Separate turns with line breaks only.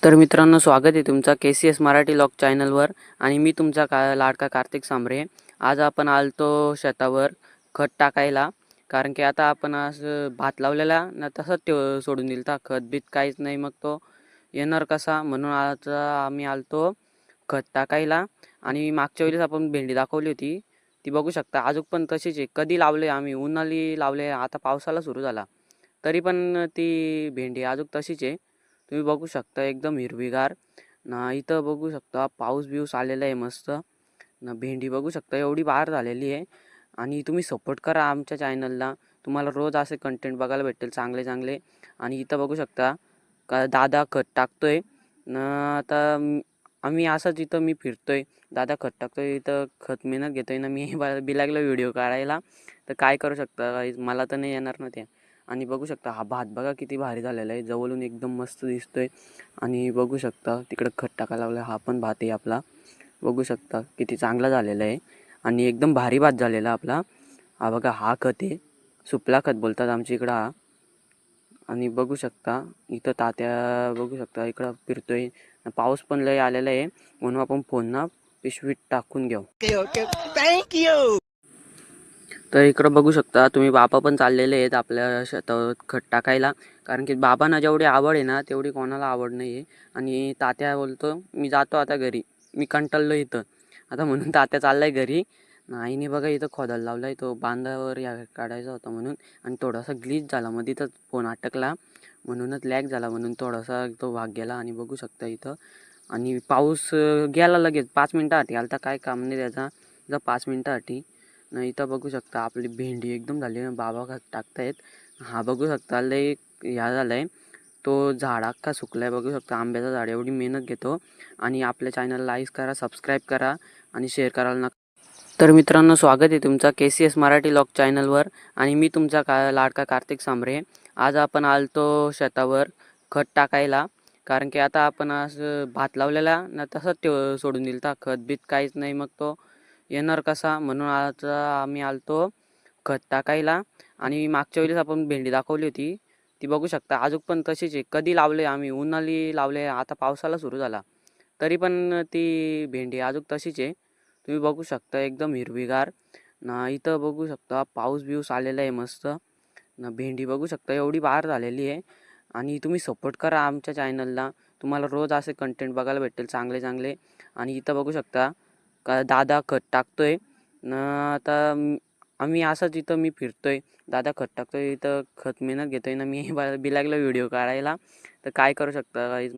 तर मित्रांनो, स्वागत आहे तुमचा KCS मराठी लॉग चॅनलवर. आणि मी तुमचा लाडका कार्तिक सांबरे. आज आपण आलतो शेतावर खत टाकायला, कारण की आता आपण असं भात लावलेला ना, तसंच सोडून दिलता. खत बीत काहीच नाही, मग तो येणार कसा, म्हणून आज आम्ही आलतो खत टाकायला. आणि मागच्या वेळेस आपण भेंडी दाखवली होती, ती बघू शकता अजून पण तशीच आहे. कधी लावले आम्ही, उन्हाळी लावले, आता पावसाला सुरू झाला तरी पण ती भेंडी अजून तशीच आहे. तुम्ही बघू शकता एकदम हिरवीगार ना. इथं बघू शकता पाऊस बिऊस आलेला आहे मस्त ना. भेंडी बघू शकता एवढी बाहेर झालेली आहे. आणि तुम्ही सपोर्ट करा आमच्या चॅनलला, तुम्हाला रोज असे कंटेंट बघायला भेटेल चांगले चांगले. आणि इथं बघू शकता का दादा खत टाकतोय ना. आता आम्ही असंच इथं मी फिरतोय, दादा खत टाकतोय, इथं खत मेहनत घेतोय ना मी. बिलागला व्हिडिओ काढायला, तर काय करू शकता, मला तर नाही येणार ना ते. आणि बघू शकता हा भात बघा किती भारी झालेला आहे, जवळून एकदम मस्त दिसतोय. आणि बघू शकता तिकडं खत टाकायला लावलं, हा पण भात आहे आपला. बघू शकता किती चांगला झालेला आहे आणि एकदम भारी भात झालेला आपला. हा बघा, हा खत आहे, सुपला खत बोलतात आमच्या इकडं हा. आणि बघू शकता इथं तात्या बघू शकता इकडं फिरतोय. पाऊस पण लय आलेला आहे, म्हणून आपण फोन पिशवीत टाकून घेऊ.
Okay, thank you.
तर इकडं बघू शकता तुम्ही, बाबा पण चाललेले आहेत आपल्या शेतावर खत टाकायला. कारण की बाबांना जेवढी आवड आहे ना, तेवढी कोणाला आवड नाही आहे. आणि तात्या बोलतो मी जातो आता घरी, मी कंटाळलो इथं आता, म्हणून तात्या चाललाय घरी. आईने बघा इथं खोदायला लावलाय, तो बांधावर या काढायचा होता म्हणून. आणि थोडासा ग्लिच झाला, मग तिथंच फोन अटकला, म्हणूनच लॅग झाला, म्हणून थोडासा तो भाग गेला. आणि बघू शकता इथं, आणि पाऊस गेला लगेच 5 मिनटासाठी आलता, काय काम नाही त्याचा, 5 मिनटासाठी. नाही इथं बघू शकता आपली भेंडी एकदम झाली ना, बाबा खत टाकतायत. हा बघू शकता लय ह्या झालाय, तो झाड अख्खा सुकलाय. बघू शकता आंब्याचा झाड, एवढी मेहनत घेतो. आणि आपल्या चॅनलला लाईक करा, सबस्क्राईब करा आणि शेअर करायला नका. तर मित्रांनो, स्वागत आहे तुमचा KCS मराठी लॉग चॅनलवर. आणि मी तुमचा लाडका कार्तिक सांबरे. आज आपण आलतो शेतावर खत टाकायला, कारण की आता आपण असं भात लावलेला ना, तसंच सोडून दिलता. खत बीत काहीच नाही, मग तो येणार कसा, म्हणून आज आम्ही आलतो खत टाकायला. आणि मागच्या वेळेस आपण भेंडी दाखवली होती, ती बघू शकता अजून पण तशीच आहे. कधी लावले आम्ही, उन्हाळी लावले, आता पावसाला सुरू झाला तरी पण ती भेंडी अजून तशीच आहे. तुम्ही बघू शकता एकदम हिरवीगार ना. इथं बघू शकता पाऊस बिऊस आलेला आहे मस्त ना. भेंडी बघू शकता एवढी बाहेर झालेली आहे. आणि तुम्ही सपोर्ट करा आमच्या चॅनलला, तुम्हाला रोज असे कंटेंट बघायला भेटेल चांगले चांगले. आणि इथं बघू शकता का दादा खत टाकतोय ना. आता आम्ही असंच इथं मी फिरतोय, दादा खत टाकतोय, इथं खत मेहनत घेतोय ना मी. बिलागला व्हिडिओ काढायला, तर काय करू शकता.